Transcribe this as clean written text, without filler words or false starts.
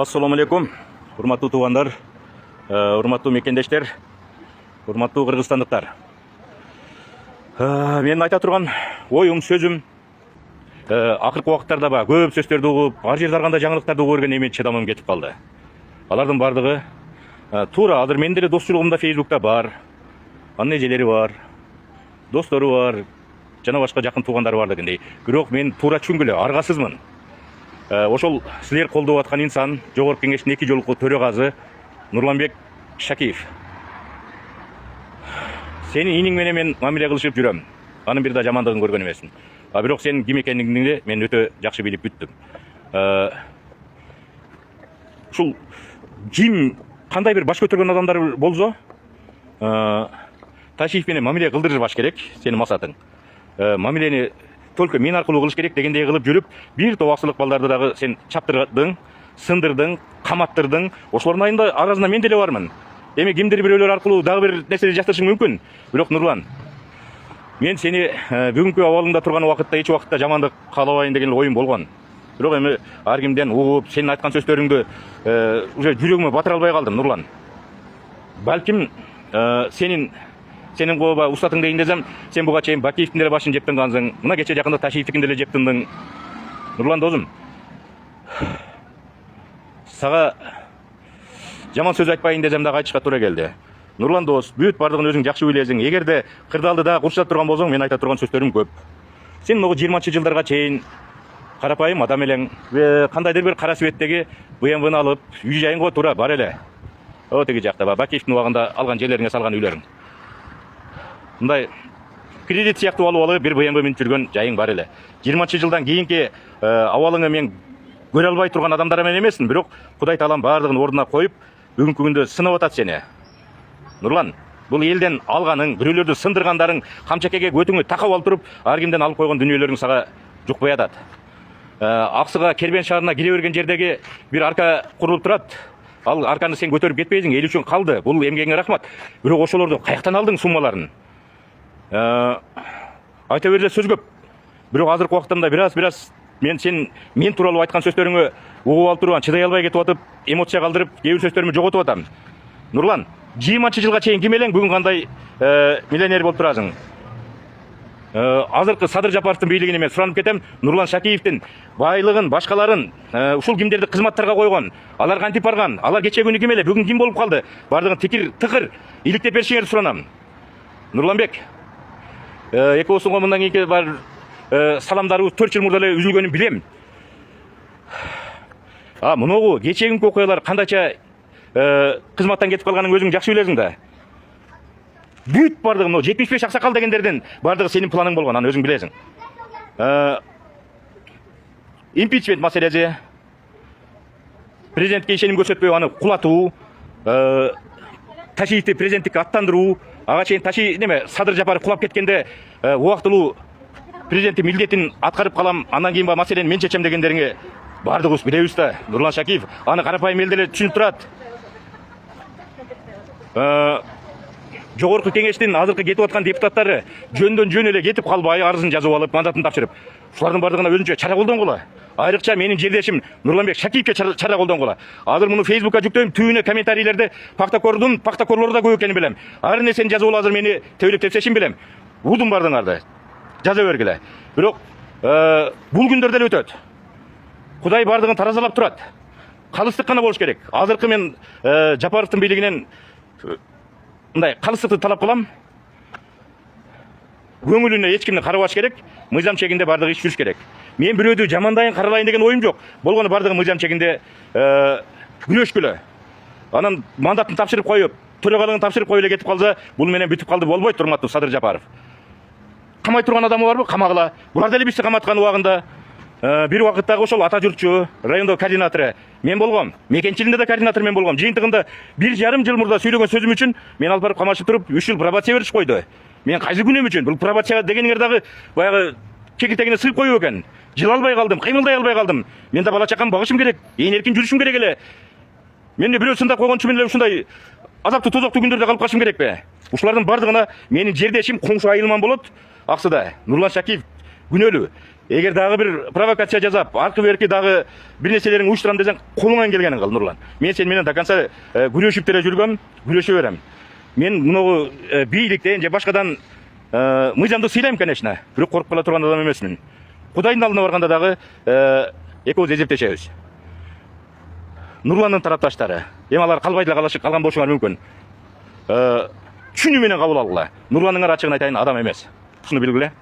Assalamu alaikum. Урматтуу туугандар, урматтуу мекендештер, урматтуу кыргызстандыктар. Мен айта турган оюм, сөзүм акыркы убакыттарда көп сөздөрдү угуп, ар жерде ар кандай жаңылыктарды угуп көргөн эми чыдамым кетип калды. Алардын бардыгы туура азыр менин деле достчулугумда Facebook'та бар. Анын эжелери бар, достору бар, жана башка жакын туугандары бар дегендей. Бирок мен туура түшүнгүлө аргасызмын. Ошол силер колдоп аткан инсан Жогорку кеңештин 2 жолку төрөгазы Нурланбек Шакиев. Сени иниң менен мен мамиле кылышып жүрөм. Анын бир да жамандыгын көргөн эмесмин. Бирок сенин ким экендигиңди мен өтө жакшы билип бүттүм. Ушул ким кандай бир баш көтөргөн адамдар болсо, Ташиев менен мамиле кылдырбаш керек, сенин максатың. Мамилени только мен аркылуу кылыш керек дегендей кылып жүрүп, бир топ аксылык балдарды дагы сен чаптырдың, сындырдың, каматтырдың. Ошолордун арасында мен деле бармын. Эми кимдир бирөөлөр аркылуу дагы бир нерсени жактырышың мүмкүн. Бирок Нурлан, мен сени бүгүнкү абалыңда турган убакытта эч убакытта жамандык каалабайын деген оюм болгон. Бирок эми ар кимден угуп, сенин айткан сөздөрүңдү уже жүрөгүмө батыра албай калдым, Нурлан. Балким сенин кооба устатың дейин десем, сен буга чейин Бакиевдин деле башын жеп тынгансың. Мына кече жакында Ташиевдикин деле жеп тындың. Нурлан досум, сага жаман сөз айтпайын десем дагы айтышка туура келди. Нурлан дос, бүт бардыгын өзүң жакшы билесиң. Эгерде кырдаалды дагы курчап турган болсоң, мен айта турган сөздөрүм көп. Сен могу 20-жылдарга чейин карапайым адам элең, кандайдыр бир кара светтеги БМВны алып, үй жайыңга туура бар эле. О теги жакта Бакиевдин убагында алган жерлериңе салган үйлөрүң. Мындай кредит сыяктуу алып бир БМВ минип жүргөн жайың бар эле. 20-жылдан кийинки абалыңы мен көрө албай турган адамдар менен эмесмин, бирок Кудай таалам бардыгын ордуна коюп, бүгүнкү күндө сынап атат сени. Нурлан, бул элден алганың, бирөөлөрдү сындыргандарың, камчакеге көтүңү такап алып туруп, ар кимден алып койгон дүнүйөлөрүң сага жукпай атат. Аксыга Кербен шаарына кире берген жердеги бир арка курулуп турат. Ал арканы сен көтөрүп кетпейсиң, эл үчүн калды. Бул эмгегиңе рахмат. Бирок ошолорду каяктан алдың суммаларын? Айта берсе сөз көп. Бирок азыркы убактымда бираз мен тууралуу айткан сөздөрүңө угуп алып туруп, чыдай албай кетип атып, эмоция калтырып, кээ бир сөздөрүмдү жоготуп атам. Нурлан, 20-жылга чейин ким элең, бүгүн кандай миллионер болуп турасың? Азыркы Садыр Жапаровдун бийлигине мен суранып кетем. Нурлан Шакиевдин байлыгын, башкаларын, ушул кимдерди кызматтарга койгон, алар кантип барган, алар кече күнү ким эле, бүгүн ким болуп калды? Бардыгын тыкыр иликтеп беришиңерди суранам. Нурланбек, экөөсүңө мындан кийинки бар саламдарыбыз 4 жыл мурда эле үзүлгөнүн билем. Мыногу кечеги окуялар кандайча кызматтан кетип калганын өзүң жакшы билесиң да. Бүт бардыгы 75 аксакал дегендерден бардыгы сенин планың болгон, аны өзүң билесиң. Импичмент маселеси, президентке ишеним көрсөтпөй аны кулатуу, Ташиевди президенттикке аттандыруу, ага чейин Садыр Жапаров кулап кеткенде убактылуу президенттин милдетин аткарып калам, андан кийин маселени мен чечем дегендериңе бардыгыбыз билебиз да. Нурлан Шакиев аны карапайым эл деле түшүнүп турат. Жогорку кеңештин азыркы кетип аткан депутаттары жөндөн жөн эле кетип калбай арызын жазып алып, мандатын тапшырып, ушулардын бардыгына өзүнчө чара колдонгула. Айрыкча менин жердешим Нурланбек Шакиевке чара колдонгула. Азыр муну Facebook'ка жүктөйм, түбүнө комментарийлерде пактакорлору да көп экенин билем. Ар нерсени жазып алып азыр мени тебелеп тепсешин билем. Удум бардыңарды. Жаза бергиле. Бирок бул күндөр деле өтөт. Кудай бардыгын таразалап турат. Калыстык гана болуш керек. Азыркы мен Жапаровдун бийлигинен мындай калыстыкты талап кылам. Көңүлүнө эч кимди карабаш керек. Мыйзам чегинде бардыгы иш жүрүш керек. Мен бирөөдү жамандайын, каралайын деген оюм жок. Болгону бардыгы мыйзам чегинде күнөшкүлө. Анан мандатын тапшырып коюп, төрагалыгын тапшырып коюп эле кетип калса, бул менен бүтүп калды болбойт, урматтуу Садыр Жапаров. Камай турган адамы барбы? Камагыла. Булар деле бизди каматкан убагында бир убакыттагы ошол ата журтчу, райондо координатору мен болгом. Мекенчилинде да координатор мен болгом. Жыйынтыгында 1,5 жыл мурда сүйлөгөн сөзүм үчүн мен алып барып камашып туруп 3 жыл пробация бериш койду. Мен кайсы күнөм үчүн? Бул пробация дегениңер дагы баягы кекилтегине сыйып коюп экен. Жыл албай калдым, кыймылдай албай калдым. Мен да бала чакамды багышым керек, эркин жүрүшүм керек эле. Мени бирөө сындап койгон үчүн эле ушундай азаптуу тозоктуу күндөрдө калып калышым керекпи? Ушулардын бардыгына менин жердешим коңшу айылман болот. Аксыда Нурлан Шакиев күнөөлүү. Егер дагы бир провокация жасап, аркы берки дагы бир нерселерин уюштурам десең, колуңан келгенин кыл, Нурлан. Мен сен менен до конца күрөшүп деле жүргөм, күрөшө берем. Мен муну бийликтен же башкадан мыйзамды сыйлайм, конечно. Бирок коркуп кала турган адам эмесмин. Кудайдын алдына барганда дагы экөөбүз эзептешебиз. Нурландын тарапташтары, эми алар калбай деле калган болушуңар мүмкүн. Түшүнүү менен кабыл алгыла. Нурландын ачыгын айтайын, адам эмес. Ушуну билгиле.